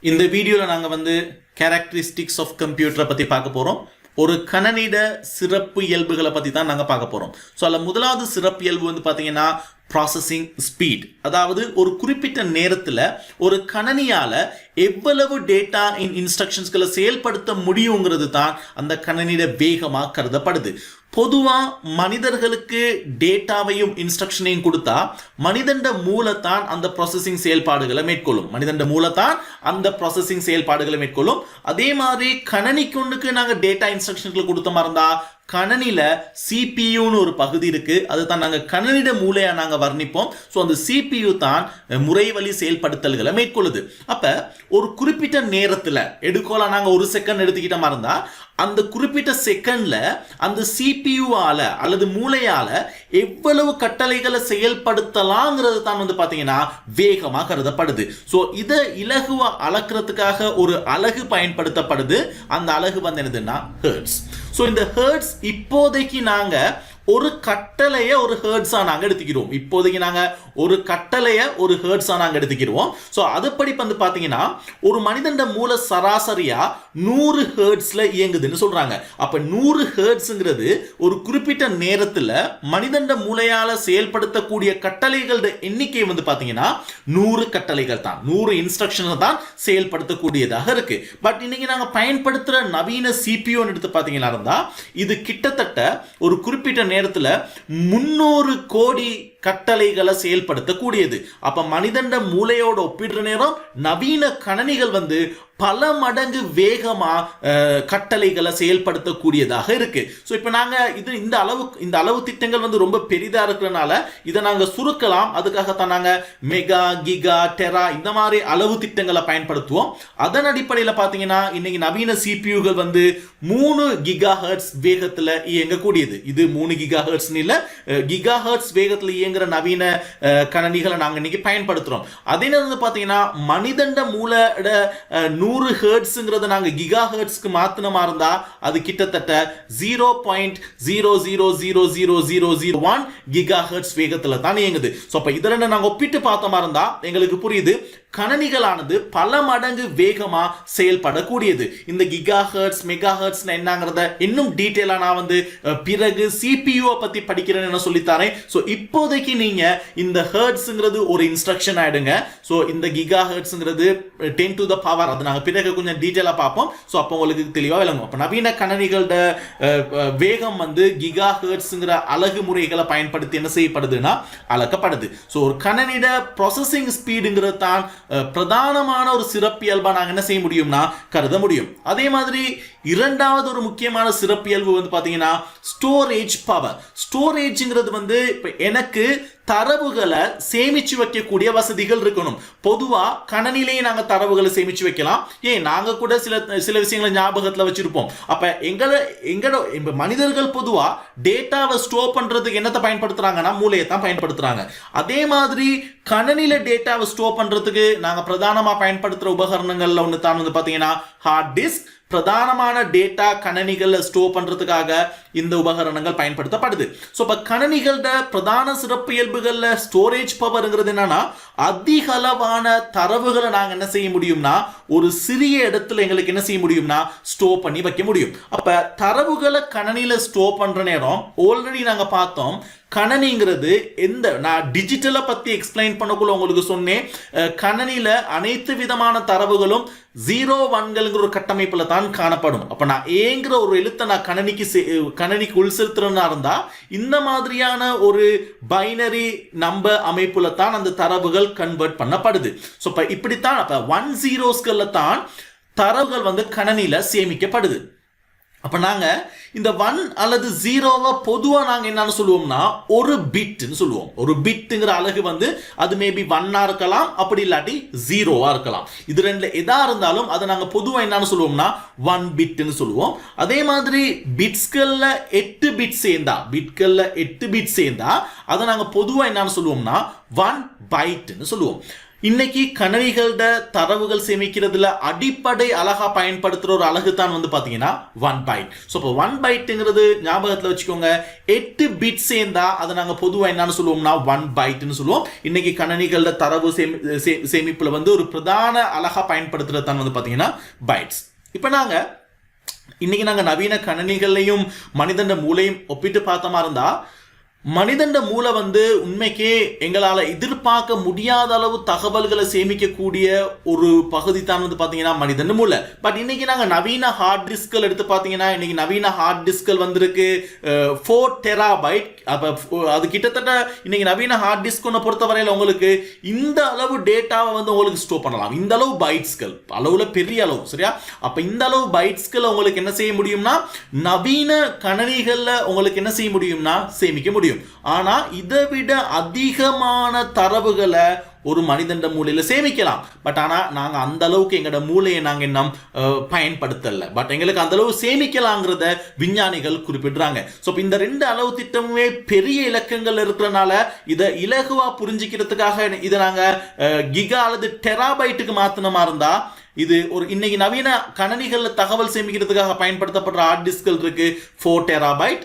இந்த வீடியோவில் நாங்கள் கேரக்டரிஸ்டிக்ஸ் ஆஃப் கம்ப்யூட்டரை பற்றி பார்க்க போகிறோம். ஒரு கணனிட சிறப்பு இயல்புகளை பற்றி தான் நாங்கள் பார்க்க போகிறோம். ஸோ அதில் முதலாவது சிறப்பு இயல்பு பார்த்தீங்கன்னா ப்ராசஸிங் ஸ்பீட். அதாவது ஒரு குறிப்பிட்ட நேரத்தில் ஒரு கணனியால் எவ்வளவு டேட்டா இன்ஸ்ட்ரக்ஷன்ஸ்களை செயல்படுத்த முடியுங்கிறது தான் அந்த கணனிட வேகமாக கருதப்படுது. பொதுவாக மனிதர்களுக்கு டேட்டாவையும் இன்ஸ்ட்ரக்ஷனையும் கொடுத்தா மனிதண்ட மூலத்தான் அந்த ப்ராசஸிங் செயல்பாடுகளை மேற்கொள்ளும். அதே மாதிரி கணனிக்கு நாங்கள் டேட்டா இன்ஸ்ட்ரக்ஷன்களை கொடுத்த மாதிரி இருந்தா கணனில சிபியூன்னு ஒரு பகுதி இருக்கு. அதுதான் நாங்கள் கணனிட மூளையா நாங்கள் வர்ணிப்போம். ஸோ அந்த சிபியூ தான் முறைவழி செயல்படுத்தல்களை மேற்கொள்ளுது. அப்ப ஒரு குறிப்பிட்ட நேரத்தில் எடுக்கோலா நாங்கள் ஒரு செகண்ட் எடுத்துக்கிட்ட மாதிரி இருந்தா அந்த குறிப்பிட்ட செகண்ட்ல அந்த சிபியூவால அல்லது மூளையால எவ்வளவு கட்டளைகளை செயல்படுத்தலாங்கிறது தான் பாத்தீங்கன்னா வேகமாக கருதப்படுது. ஸோ இதை இலகுவா அளக்கிறதுக்காக ஒரு அலகு பயன்படுத்தப்படுது. அந்த அலகு என்னதுன்னா ஹெர்ட்ஸ். ஸோ இந்த ஹெர்ட்ஸ் இப்போதைக்கு நாங்க ஒரு கட்டளையை ஒரு ஹெர்ட்ஸா நாங்க எடுத்துக்கிறோம். ஸோ அதுபடி பாத்தீங்கன்னா ஒரு மனிதன் மூல சராசரியா 100 ஹெர்ட்ஸ்ல இயங்குதுன்னு சொல்றாங்க. அப்ப 100 ஹெர்ட்ஸ்ங்கிறது ஒரு குறிப்பிட்ட நேரத்தில் மனிதன் மூளையால செயல்படுத்தக்கூடிய கட்டளைகளோட எண்ணிக்கை பாத்தீங்கன்னா 100 கட்டளைகள் தான், 100 இன்ஸ்ட்ரக்ஷன் தான் செயல்படுத்தக்கூடியதாக இருக்கு. பட் இன்னைக்கு நாங்க பயன்படுத்துற நவீன சிபியூ எடுத்து பாத்தீங்கன்னா இருந்தா இது கிட்டத்தட்ட ஒரு குறிப்பிட்ட நேரத்தில் 300 கோடி கட்டளைகளை செயல்படுத்தக்கூடியது. அப்ப மனிதன் மூளையோட ஒப்பிடுற நேரம் நவீன கணனிகள் பல மடங்கு வேகமா கட்டளைகளை செயல்படுத்தக்கூடியதாக இருக்கு. ஸோ இப்போ நாங்க இந்த அளவு திட்டங்கள் ரொம்ப பெரிதா இருக்கிறனால இதை நாங்க சுருக்கலாம். அதுக்காகத்தான் நாங்க மெகா, கிகா, டெரா இந்த மாதிரி அளவு திட்டங்களை பயன்படுத்துவோம். அதன் அடிப்படையில் பார்த்தீங்கன்னா இன்னைக்கு நவீன சிபியூகள் 3 கிகா ஹெர்ட்ஸ் வேகத்தில் இயங்கக்கூடியது. இது 3 கிகா ஹெர்ட்ஸ் இல்ல, கிகா ஹெர்ட்ஸ் வேகத்தில் இயங்குற நவீன கணனிகளை நாங்க இன்னைக்கு பயன்படுத்துறோம். அதே நேரம் பார்த்தீங்கன்னா மனிதண்ட மூளோட 100 ஹெர்ட்ஸ்ங்கிறத நாங்க கிகா ஹெர்ட்ஸ்க்கு மாத்தினமா இருந்தா அது கிட்டத்தட்ட 0.000001 கிகா ஹெர்ட்ஸ் வேகத்துல தான் இயங்குது. சோ அப்ப இத ரெண்டு நாங்க ஒப்பிட்டு பார்த்தோமா இருந்தா எங்களுக்கு புரியுது கணனிகளானது பல மடங்கு வேகமா செயல்படக்கூடியது. இந்த கிகா ஹெர்ட்ஸ், மெகா ஹெர்ட்ஸ் என்னங்கறத இன்னும் டீடைலா நான் பிறகு சிபியூ பத்தி படிக்கிறேன்னு சொல்லித்தாரேன். சோ இப்போதைக்கு நீங்க இந்த ஹெர்ட்ஸ்ங்கிறது ஒரு இன்ஸ்ட்ரக்ஷன் ஆயிடுங்க. சோ இந்த கிகா ஹெர்ட்ஸ்ங்கிறது 10 to the power, அது நாங்க பிறகு கொஞ்சம் டீடைலா பார்ப்போம். சோ அப்போ உங்களுக்கு தெளிவா விளங்கும். அப்ப நவீன கணனிகளோட வேகம் கிகா ஹெர்ட்ஸ்ங்கிற அலகு முறைகளை பயன்படுத்தி என்ன செய்யப்படுதுன்னா அளக்கப்படுது. சோ ஒரு கணனிட ப்ராசஸிங் ஸ்பீடுங்கிறது தான் பிரதானமான ஒரு சிறப்பியல்பா நாங்க என்ன செய்ய முடியும்னா கருத முடியும். அதே மாதிரி இரண்டாவது ஒரு முக்கியமான சிறப்பியல்பு பாத்தீங்கன்னா ஸ்டோரேஜ் பவர். ஸ்டோரேஜ்ங்கிறது எனக்கு தரவுகளை சேமிச்சு வைக்கக்கூடிய வசதிகள் இருக்கணும். பொதுவா கணனிலேயே நாங்க தரவுகளை சேமிச்சு வைக்கலாம். நாங்க கூட சில விஷயங்களை ஞாபகத்துல வச்சிருப்போம். அப்ப எங்களோட மனிதர்கள் பொதுவா டேட்டாவை ஸ்டோர் பண்றதுக்கு என்னத்தை பயன்படுத்துறாங்கன்னா மூளையை தான் பயன்படுத்துறாங்க. அதே மாதிரி கணனில டேட்டாவை ஸ்டோர் பண்றதுக்கு நாங்க பிரதானமா பயன்படுத்துற உபகரணங்கள்ல ஒன்று தான் பாத்தீங்கன்னா ஹார்ட் டிஸ்க். பிரதானமான டேட்டா கணனிகள் ஸ்டோர் பண்றதுக்காக இந்த உபகரணங்கள் பயன்படுத்தப்படுது. ஸோ இப்போ கணனிகளோட பிரதான சிறப்பு இயல்புகள்ல ஸ்டோரேஜ் பவர்ங்கிறது என்னன்னா அதிக அளவான தரவுகளை நாங்கள் என்ன செய்ய முடியும்னா ஒரு சிறிய இடத்துல எங்களுக்கு என்ன செய்ய முடியும்னா ஸ்டோர் பண்ணி வைக்க முடியும். அப்ப தரவுகளை கணனில ஸ்டோர் பண்ற நேரம் ஆல்ரெடி நாங்க பார்த்தோம் கணனிங்கிறது நான் டிஜிட்டலை பத்தி எக்ஸ்பிளைன் பண்ணக்குள்ள உங்களுக்கு சொன்னேன். கணனில அனைத்து விதமான தரவுகளும் 0-1ங்கிற ஒரு கட்டமைப்புல தான் காணப்படும். அப்ப நான் ஏங்கிற ஒரு எழுத்தை நான் கணனிக்கு உள்செலுத்துறனா இருந்தா இந்த மாதிரியான ஒரு பைனரி நம்பர் அமைப்புல தான் அந்த தரவுகள் கன்வெர்ட் பண்ணப்படுது. ஸோ இப்படித்தான் அப்ப 1-0ஸ்கள்ல தான் தரவுகள் கணனில சேமிக்கப்படுது. அப்ப நாங்க இந்த 1 அல்லது 0வை பொதுவா நாங்க என்னன்னு சொல்லுவோம்னா ஒரு பிட்னு சொல்லுவோம். ஒரு பிட்ங்கிற அலகு அது மேபி 1ஆ இருக்கலாம், அப்படி இல்லாட்டி 0வா இருக்கலாம். இது ரெண்டுல எதா இருந்தாலும் அதை நாங்க பொதுவா என்னன்னு சொல்லுவோம்னா 1 பிட்னு சொல்லுவோம். அதே மாதிரி பிட்ஸ்கள்ல 8 பிட் சேர்ந்தா அதை நாங்க பொதுவா என்னன்னு சொல்லுவோம்னா 1 பைட்னு சொல்லுவோம். இன்னைக்கு கணினிகளோட தரவுகள் சேமிக்கிறதுல அடிப்படை அழகா பயன்படுத்துற ஒரு அழகு தான் வந்து பாத்தீங்கன்னா 1 பைட். ஸோ இப்போ 1 பைட்டுங்கிறது ஞாபகத்தில் வச்சுக்கோங்க, 8 பிட் சேர்ந்தா அதை நாங்கள் பொதுவாக என்னன்னு சொல்லுவோம்னா 1 பைட்னு சொல்லுவோம். இன்னைக்கு கணினிகளோட தரவு சேமிப்புல வந்து ஒரு பிரதான அழகா பயன்படுத்துறது தான் வந்து பாத்தீங்கன்னா பைட்ஸ். இப்போ இன்னைக்கு நாங்கள் நவீன கணினிகளையும் மனிதன் மூளையும் ஒப்பிட்டு பார்த்தோமா இருந்தா, மனிதன் மூளை வந்து உண்மைக்கே எங்களால் எதிர்பார்க்க முடியாத அளவு தகவல்களை சேமிக்கக்கூடிய ஒரு பகுதி தான் வந்து பார்த்தீங்கன்னா மனிதன் மூளை. பட் இன்னைக்கு நாங்கள் நவீன ஹார்ட் டிஸ்க்கள் எடுத்து பார்த்தீங்கன்னா, இன்னைக்கு நவீன ஹார்ட் டிஸ்க்கள் வந்திருக்கு 4 டெராபைட். அப்போ அது கிட்டத்தட்ட இன்னைக்கு நவீன ஹார்ட் டிஸ்க் ஒன்று பொறுத்தவரையில் உங்களுக்கு இந்த அளவு டேட்டாவை வந்து உங்களுக்கு ஸ்டோர் பண்ணலாம். இந்த அளவு பைட்ஸ்கள் அளவில் பெரிய அளவு, சரியா? அப்போ இந்த அளவு பைட்ஸ்களை உங்களுக்கு என்ன செய்ய முடியும்னா நவீன கணினிகளில் உங்களுக்கு என்ன செய்ய முடியும்னா சேமிக்க முடியும். ஆனா இதை விட அதிகமான தரவுகளை ஒரு மனிதன் மூளையில சேமிக்கலாம். பட் ஆனா நாங்க அந்த அளவுக்கு எங்களோட மூளையை நாங்க இன்னும் பயன்படுத்தல. பட் எங்களுக்கு அந்த அளவு சேமிக்கலாங்கிறத விஞ்ஞானிகள் குறிப்பிடுறாங்க. ஸோ இந்த 2 அளவு திட்டமுமே பெரிய இலக்கங்கள் இருக்கிறனால இதை இலகுவா புரிஞ்சுக்கிறதுக்காக இதை நாங்க கிகா அல்லது டெராபைட்டுக்கு மாத்தினமா இருந்தா, இது ஒரு இன்னைக்கு நவீன கணினிகள்ல தகவல் சேமிக்கிறதுக்காக பயன்படுத்தப்படுற ஹார்ட் டிஸ்க்கள் இருக்கு 4 டெராபைட்.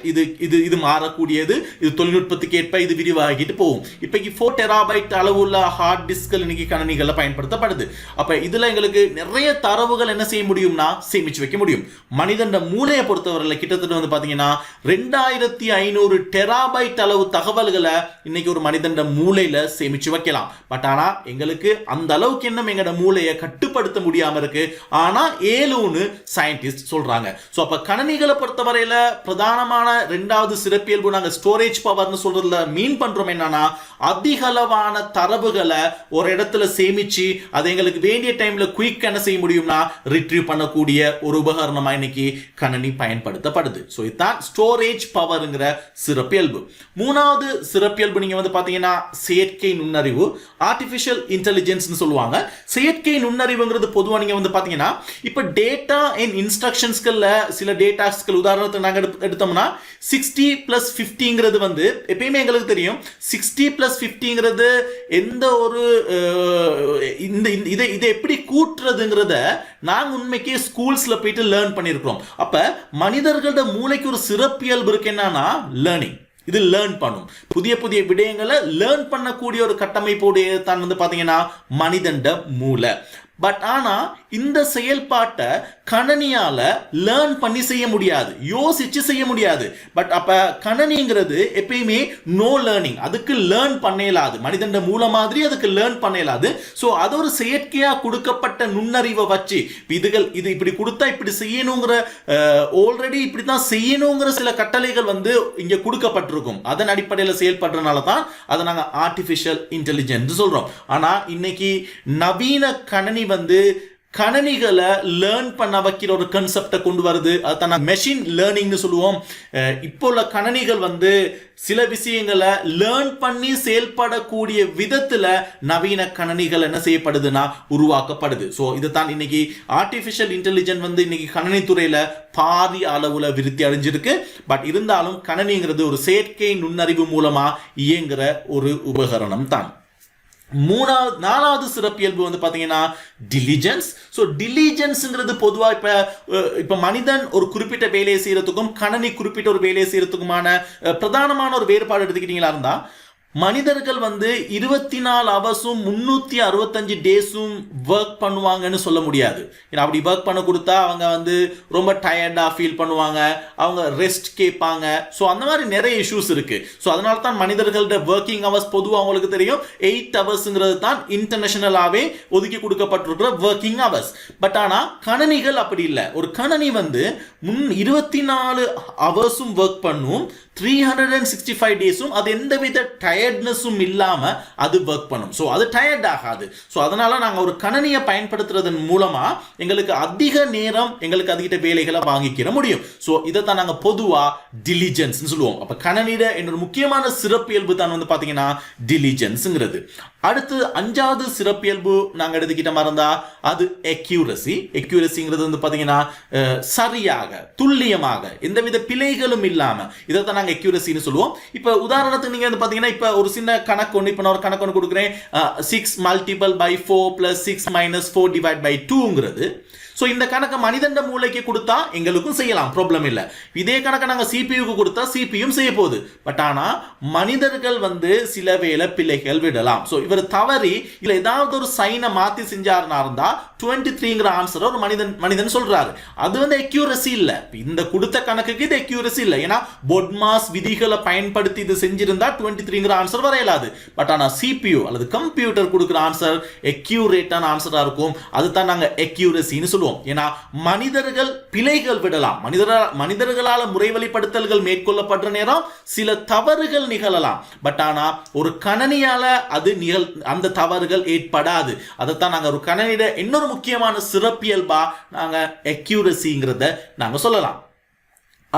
இது மாறக்கூடியது. இது தொழில்நுட்பத்துக்கு ஏற்ப இது விரிவாகிட்டு போகும். இப்போக்கு 4 டெராபைட் அளவுள்ள ஹார்ட் டிஸ்க்கள் இன்னைக்கு கணினிகள்ல பயன்படுத்தப்படுது. அப்ப இதுல எங்களுக்கு நிறைய தரவுகள் என்ன செய்ய முடியும்னா சேமிச்சு வைக்க முடியும். மனிதன் மூளையை பொறுத்தவரையில் கிட்டத்தட்ட வந்து பாத்தீங்கன்னா 2500 டெராபைட் அளவு தகவல்களை இன்னைக்கு ஒரு மனிதன் மூளையில சேமிச்சு வைக்கலாம். பட் ஆனா எங்களுக்கு அந்த அளவுக்கு என்ன எங்களோட மூளையை கட்டுப்படுத்த முடியும் இருக்கு. ஆனா 7ன்னு சயின்டிஸ்ட் சொல்றாங்க. சோ அப்ப கணினிகளை பொறுத்தவரையில பிரதானமான 2வது சிறப்பியல்பு நாங்க ஸ்டோரேஜ் பவர்னு சொல்றதுல மீன் பண்றோம் என்னன்னா, அதிக அளவான தரவுகளை ஒரு இடத்துல சேமிச்சு அதை எங்களுக்கு வேண்டிய டைம்ல குயிக் என்ன செய்ய முடியும்னா ரிட்ரீவ் பண்ணக்கூடிய ஒரு உபகரணமா இன்னைக்கு கணினி பயன்படுத்தப்படுது. சோ இதுதான் ஸ்டோரேஜ் பவர்ங்கிற சிறப்பியல்பு. 3வது சிறப்பியல்பு நீங்க வந்து பாத்தீங்கன்னா செயற்கை நுண்ணறிவு, ஆர்டிபிஷியல் இன்டெலிஜென்ஸ் சொல்லுவாங்க. செயற்கை நுண்ணறிவுங்கிறது பொதுவாக நீங்க வந்து பாத்தீங்கன்னா, இப்ப டேட்டா அண்ட் இன்ஸ்ட்ரக்ஷன்ஸ்கள்ல சில டேட்டாஸ்கள் உதாரணத்துக்கு நாங்க எடுத்தோம்னா 60+50ங்கிறது வந்து எப்பயுமே எங்களுக்கு தெரியும். 60+50ங்கிறது எந்த ஒரு இதை எப்படி கூட்டுறதுங்கிறத நாங்க உண்மைக்கே ஸ்கூல்ஸ்ல போயிட்டு லேர்ன் பண்ணியிருக்கிறோம். அப்ப மனிதர்களோட மூளைக்கு ஒரு சிறப்பியல்பு இருக்கு என்னன்னா லேர்னிங். இது லேர்ன் பண்ணும், புதிய புதிய விடயங்களை லேர்ன் பண்ணக்கூடிய ஒரு கட்டமைப்போடைய தான் வந்து பாத்தீங்கன்னா மனிதண்ட மூளை. பட் ஆனா இந்த செயல்பாட்டை கணினியால லேர்ன் பண்ணி செய்ய முடியாது, யோசிச்சு செய்ய முடியாது. பட் அப்ப கணினிங்கிறது எப்பயுமே நோ லேர்னிங், அதுக்கு லேர்ன் பண்ணலாது. மனிதன் மூல மாதிரி அதுக்கு லேர்ன் பண்ணலாது. ஸோ அது ஒரு செயற்கையா கொடுக்கப்பட்ட நுண்ணறிவை வச்சு இது இப்படி கொடுத்தா இப்படி செய்யணுங்கிற ஆல்ரெடி இப்படித்தான் செய்யணுங்கிற சில கட்டளைகள் வந்து இங்க கொடுக்கப்பட்டிருக்கும். அதன் அடிப்படையில் செயல்படுறதுனால தான் அதை நாங்க ஆர்டிபிஷியல் இன்டெலிஜென்ஸ் சொல்றோம். ஆனா இன்னைக்கு நவீன கணினி வந்து கணினிகளை லேர்ன் பண்ண வைக்கிற ஒரு கான்செப்டை கொண்டு வருது. அதான் மெஷின் லேர்னிங்னு சொல்லுவோம். இப்போ உள்ள கணினிகள் வந்து சில விஷயங்களை லேர்ன் பண்ணி செயல்படக்கூடிய விதத்துல நவீன கணினிகள் என்ன செய்யப்படுதுன்னா உருவாக்கப்படுது. ஸோ இதுதான் இன்னைக்கு ஆர்டிபிஷியல் இன்டெலிஜென்ஸ் வந்து இன்னைக்கு கணினி துறையில பாதி அளவுல விருத்தி அடைஞ்சிருக்கு. பட் இருந்தாலும் கணினிங்கிறது ஒரு செயற்கை நுண்ணறிவு மூலமா இயங்குற ஒரு உபகரணம் தான். 4வது சிறப்பியல்பு வந்து பாத்தீங்கன்னா டிலிஜென்ஸ். ஸோ டிலிஜென்ஸ்ங்கிறது பொதுவாக இப்ப மனிதன் ஒரு குறிப்பிட்ட வேலையை செய்யறதுக்கும் கணினி குறிப்பிட்ட ஒரு வேலையை செய்யறதுக்குமான பிரதானமான ஒரு வேறுபாடு எடுத்துக்கிட்டீங்களா இருந்தா, மனிதர்கள் வந்து 24 ஹவர்ஸும் 365 டேஸும் ஒர்க் பண்ணுவாங்கன்னு சொல்ல முடியாது. ஏன்னா அப்படி ஒர்க் பண்ண கொடுத்தா அவங்க வந்து ரொம்ப டயர்டா ஃபீல் பண்ணுவாங்க, அவங்க ரெஸ்ட் கேட்பாங்க. ஸோ அந்த மாதிரி நிறைய இஷ்யூஸ் இருக்கு. ஸோ அதனால தான் மனிதர்களோட ஒர்க்கிங் ஹவர்ஸ் பொதுவாக அவங்களுக்கு தெரியும் 8 ஹவர்ஸ்ங்கிறது தான் இன்டர்நேஷனலாவே ஒதுக்கி கொடுக்கப்பட்டிருக்கிற ஒர்க்கிங் ஹவர்ஸ். பட் ஆனா கணினிகள் அப்படி இல்லை. ஒரு கணினி வந்து 24 ஹவர்ஸும் ஒர்க் பண்ணும், 365 டேஸும் அது எந்தவித டயர்ட்னஸும் இல்லாம அது ஒர்க் பண்ணும். ஸோ அது டயர்ட் ஆகாது. ஸோ அதனால நாங்கள் ஒரு கணினியை பயன்படுத்துறதன் மூலமா எங்களுக்கு அதிக நேரம் எங்களுக்கு அதுகிட்ட வேலைகளை வாங்கிக்கிற முடியும். ஸோ இதை தான் நாங்கள் பொதுவா டிலிஜென்ஸ் சொல்லுவோம். அப்ப கணினியிட என்னோட முக்கியமான சிறப்பியல்பு தான் வந்து பாத்தீங்கன்னா டிலிஜென்ஸ்ங்கிறது. அடுத்து அஞ்சாவது சிறப்பியல்பு நாங்க எடுத்துக்கிட்ட மாதிரி இருந்தா அது எக்யூரசி. எக்யூரசிங்கிறது வந்து பாத்தீங்கன்னா சரியாக துல்லியமாக எந்தவித பிழைகளும் இல்லாம இதைத்தான் நாங்க எக்யூரசின்னு சொல்லுவோம். இப்ப உதாரணத்துக்கு நீங்க வந்து பாத்தீங்கன்னா இப்ப ஒரு சின்ன கணக்கு ஒன்று இப்ப நான் ஒரு கணக்கு ஒன்று கொடுக்குறேன் 6 multiple by 4 plus 6 minus 4 divide by 2ங்கிறது. ஸோ இந்த கணக்கை மனிதண்ட மூளைக்கு கொடுத்தா எங்களுக்கும் செய்யலாம், ப்ராப்ளம் இல்லை. இதே கணக்கை நாங்கள் சிபியுக்கு கொடுத்தா சிபியும் செய்ய போகுது. பட் ஆனால் மனிதர்கள் வந்து சில வேளை பிழைகள் விடலாம். ஸோ இவர் தவறி இல்லை ஏதாவது ஒரு சைனை மாற்றி செஞ்சாருன்னா இருந்தால் 23ங்கிற ஆன்சரை ஒரு மனிதன் சொல்றாரு. அது வந்து எக்யூரசி இல்லை. இந்த கொடுத்த கணக்குக்கு இது எக்யூரசி இல்லை. ஏன்னா பொட்மாஸ் விதிகளை பயன்படுத்தி இது செஞ்சிருந்தா 23ங்கிற ஆன்சர் வரையலாது. பட் ஆனால் சிபியு அல்லது கம்ப்யூட்டர் கொடுக்குற ஆன்சர் எக்யூரேட்டான ஆன்சராக இருக்கும். அதுதான் நாங்கள் எக்யூரசின்னு சொல்லுவோம். ஏன்னா மனிதர்கள் பிழைகள் விடலாம். மனிதர்களால் முறைவழிப்படுத்தல்கள் மேற்கொள்ளப்படுற நேரம் சில தவறுகள் நிகழலாம். பட் ஆனா ஒரு கணனியால அது அந்த தவறுகள் ஏற்படாது. அதைத்தான் நாங்க ஒரு கணனிட இன்னொரு முக்கியமான சிறப்பியல்பா நாங்க எக்யூரசிங்கிறத நாங்க சொல்லலாம்.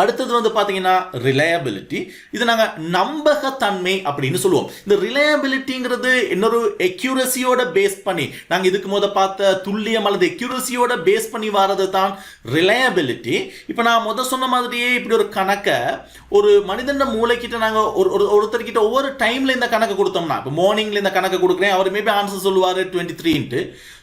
அடுத்தது வந்து பாத்தீங்கன்னா ரிலையபிலிட்டி. இது நாங்க நம்பகத்தன்மை அப்படின்னு சொல்லுவோம். இந்த ரிலையபிலிட்டிங்கிறது இன்னொரு எக்யூரசியோட பேஸ் பண்ணி நாங்க இதுக்கு பார்த்த துல்லியம் அல்லது எக்யூரசியோட பேஸ் பண்ணி வரது தான் ரிலையபிலிட்டி. இப்போ நான் சொன்ன மாதிரியே இப்படி ஒரு கணக்கை ஒரு மனிதன் மூளைக்கிட்ட நாங்க ஒருத்தர்கிட்ட ஒவ்வொரு டைம்ல இந்த கணக்கு கொடுத்தோம்னா, இப்போ மார்னிங்ல இந்த கணக்கு கொடுக்குறேன், அவர் மேபி ஆன்சர் சொல்லுவாரு 23.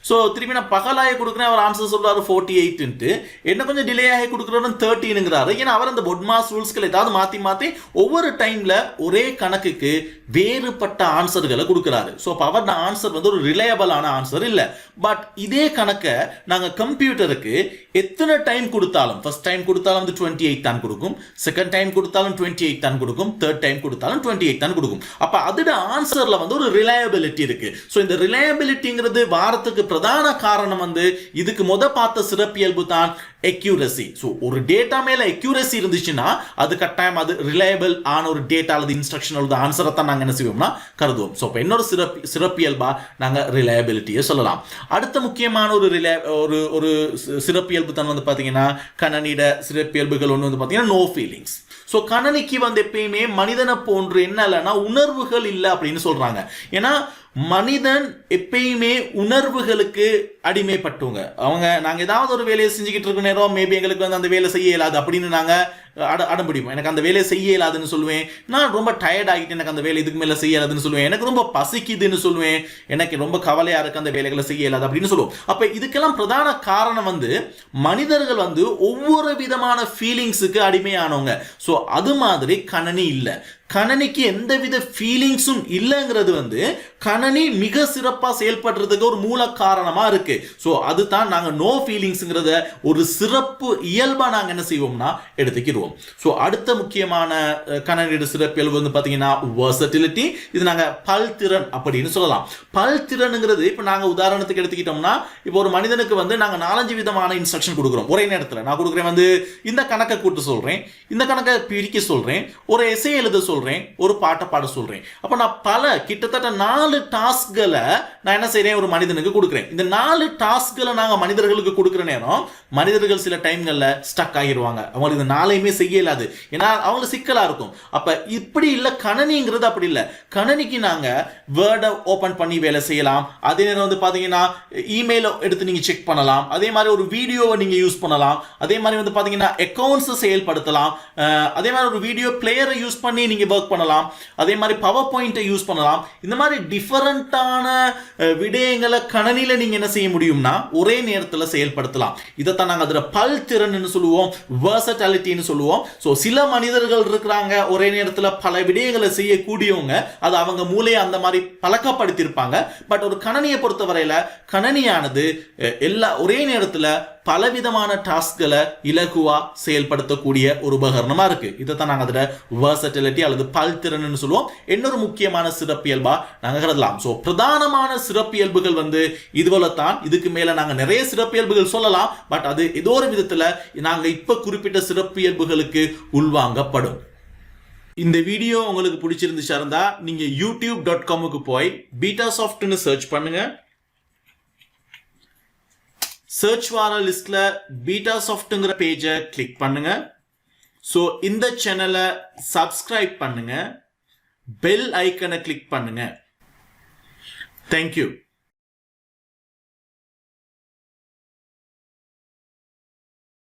ஸோ திருப்பி நான் பகலாக கொடுக்குறேன், அவர் ஆன்சர் சொல்றாரு 48. என்ன கொஞ்சம் டிலே ஆகி கொடுக்குறவரும் 13ங்கிறாரு. ஏன்னா அவர் அந்த பொட்மாஸ் ரூல்ஸ்கள் ஏதாவது மாற்றி ஒவ்வொரு டைம்ல ஒரே கணக்குக்கு வேறுபட்ட ஆன்சர்களை கொடுக்குறாரு. ஸோ அப்போ அவர் ஆன்சர் வந்து ஒரு ரிலையபிளான ஆன்சர் இல்லை. பட் இதே கணக்கை நாங்கள் கம்ப்யூட்டருக்கு எத்தனை டைம் கொடுத்தாலும், ஃபர்ஸ்ட் டைம் கொடுத்தாலும் வந்து 28 தான் கொடுக்கும், செகண்ட் டைம் கொடுத்தாலும் 28 தான் கொடுக்கும், தேர்ட் டைம் கொடுத்தாலும் 28 தான் கொடுக்கும். அப்போ அதோட ஆன்சர்ல வந்து ஒரு ரிலையபிலிட்டி இருக்கு. ஸோ இந்த ரிலையபிலிட்டிங்கிறது வாரத்துக்கு பிரதான காரணம் வந்து இதுக்கு பார்த்த சிறப்பியல்பு தான் எக்யூரசி. ஸோ ஒரு டேட்டா மேல எக்யூரசி இருந்துச்சுன்னா அது கட்டாயம் அது ரிலையபிள் ஆன ஒரு டேட்டா அல்லது இன்ஸ்ட்ரக்ஷன் அல்லது ஆன்சரை தான் நாங்கள் என்ன செய்வோம்னா கருதுவோம். ஸோ இப்போ இன்னொரு சிறப்பியல்பா நாங்கள் ரிலையபிலிட்டியை சொல்லலாம். அடுத்த முக்கியமான ஒரு சிறப்பியல்பு தான் வந்து பார்த்தீங்கன்னா கணனிட சிறப்பியல்புகள் ஒன்று வந்து பார்த்தீங்கன்னா நோ ஃபீலிங்ஸ். ஸோ கணனிக்கு வந்து எப்பயுமே மனிதனை போன்று என்ன இல்லைன்னா உணர்வுகள் இல்லை அப்படின்னு சொல்றாங்க. ஏன்னா மனிதன் எப்பயுமே உணர்வுகளுக்கு அடிமைப்பட்டுங்க. நாங்கள் ஏதாவது ஒரு வேலையை செஞ்சுக்கிட்டு இருக்க நேரம் மேபி எங்களுக்கு வந்து அந்த வேலை செய்ய இயலாது அப்படின்னு நாங்கள் அடம்பிடிப்போம். எனக்கு அந்த வேலையை செய்ய இயலாதுன்னு சொல்லுவேன். நான் ரொம்ப டயர்ட் ஆகிட்டு எனக்கு அந்த வேலை இதுக்கு மேலே செய்ய இயலாதுன்னு சொல்லுவேன். எனக்கு ரொம்ப பசிக்குதுன்னு சொல்லுவேன். எனக்கு ரொம்ப கவலையாக இருக்கு அந்த வேலைகளை செய்ய இயலாது அப்படின்னு சொல்லுவோம். அப்போ இதுக்கெல்லாம் பிரதான காரணம் வந்து மனிதர்கள் வந்து ஒவ்வொரு விதமான ஃபீலிங்ஸுக்கு அடிமையானவங்க. ஸோ அது மாதிரி கணனி இல்லை. கணனிக்கு எந்தவித ஃபீலிங்ஸும் இல்லைங்கிறது வந்து கணனி மிக சிறப்பாக செயல்படுறதுக்கு ஒரு மூல காரணமா இருக்கு. ஸோ அதுதான் நாங்கள் நோ ஃபீலிங்ஸ்ங்கிறத ஒரு சிறப்பு இயல்பாக நாங்கள் என்ன செய்வோம்னா எடுத்துக்கிடுவோம். ஸோ அடுத்த முக்கியமான கணனியோட சிறப்பியல்பு வந்து பார்த்தீங்கன்னா வெர்சட்டிலிட்டி. இது நாங்கள் பல்திறன் அப்படின்னு சொல்லலாம். பல்திறனுங்கிறது இப்போ நாங்கள் உதாரணத்துக்கு எடுத்துக்கிட்டோம்னா, இப்போ ஒரு மனிதனுக்கு வந்து நாங்கள் 4-5 விதமான இன்ஸ்ட்ரக்ஷன் கொடுக்குறோம் ஒரே நேரத்தில். நான் கொடுக்குறேன் வந்து இந்த கணக்கை கூட்ட சொல்றேன், இந்த கணக்கை பிரிக்க சொல்றேன், ஒரு எஸ்ஸே எழுத சொல்றேன், ஒரு பாட்டை பாட சொல்றேன். அப்ப நான் கிட்டத்தட்ட 4 டாஸ்க்களை நான் என்ன செய்றேன் ஒரு மனிதனுக்கு கொடுக்குறேன். இந்த 4 டாஸ்க்களை நாங்க மனிதர்களுக்கு கொடுக்குற நேரம் மனிதர்கள் சில டைம்கள்ல ஸ்டக் ஆகிடுவாங்க. அவங்களுக்கு இந்த 4யுமே செய்ய இயலாது. ஏன்னா அவங்களுக்கு சிக்கலா இருக்கும். அப்ப இப்படி இல்லை கணனிங்கிறது அப்படி இல்லை. கணனிக்கு நாங்க வேர்டை ஓபன் பண்ணி வேலை செய்யலாம். அதே நேரம் வந்து பாத்தீங்கன்னா இமெயில எடுத்து நீங்க செக் பண்ணலாம். அதே மாதிரி ஒரு வீடியோவை நீங்க யூஸ் பண்ணலாம். அதே மாதிரி வந்து பாத்தீங்கன்னா அக்கவுண்ட்ஸ் செயல்படுத்தலாம். அதே மாதிரி ஒரு வீடியோ பிளேயரை யூஸ் பண்ணி நீங்க ஒர்க் பண்ணலாம். அதே மாதிரி பவர் பாயிண்டை யூஸ் பண்ணலாம். இந்த மாதிரி டிஃபரண்டான விடயங்களை கணனில நீங்க என்ன செய்ய முடியும்னா ஒரே நேரத்தில் செயல்படுத்தலாம். இதைத்தான் நாங்கள் அதில் பல்திறன் சொல்லுவோம், வெர்சட்டிலிட்டின்னு சொல்லுவோம். ஸோ சில மனிதர்கள் இருக்கிறாங்க ஒரே நேரத்தில் பல விடயங்களை செய்யக்கூடியவங்க, அது அவங்க மூளையை அந்த மாதிரி பழக்கப்படுத்தியிருப்பாங்க. பட் ஒரு கணனியை பொறுத்தவரையில கணனியானது ஒரே நேரத்தில் பலவிதமான டாஸ்க்களை இலகுவா செயல்படுத்தக்கூடிய ஒரு உபகரணமா இருக்கு. இதைத்தான் நாங்கள் அதில் வெர்சட்டிலிட்டி அல்லது பல்திறன் சொல்லுவோம். இன்னொரு முக்கியமான சிறப்பியல்பா நாங்கள் கருதலாம். ஸோ பிரதானமான சிறப்பியல்புகள் வந்து இதுவரைத்தான். இதுக்கு மேல நாங்கள் நிறைய சிறப்பியல்புகள் சொல்லலாம். பட் அது ஏதோ ஒரு விதத்தில் நாங்கள் இப்ப குறிப்பிட்ட சிறப்பியல்புகளுக்கு உள்வாங்கப்படும். இந்த வீடியோ உங்களுக்கு பிடிச்சிருந்துச்சா இருந்தா நீங்க youtube.com போய் பீட்டாசாஃப்ட்னு சர்ச் பண்ணுங்க. சர்ச் வார லிஸ்ட்ல பீட்டாசாஃப்ட்ங்கிற பேஜை கிளிக் பண்ணுங்க. ஸோ இந்த சேனலை சப்ஸ்கிரைப் பண்ணுங்க, பெல் ஐக்கனை கிளிக் பண்ணுங்க. தேங்க்யூ.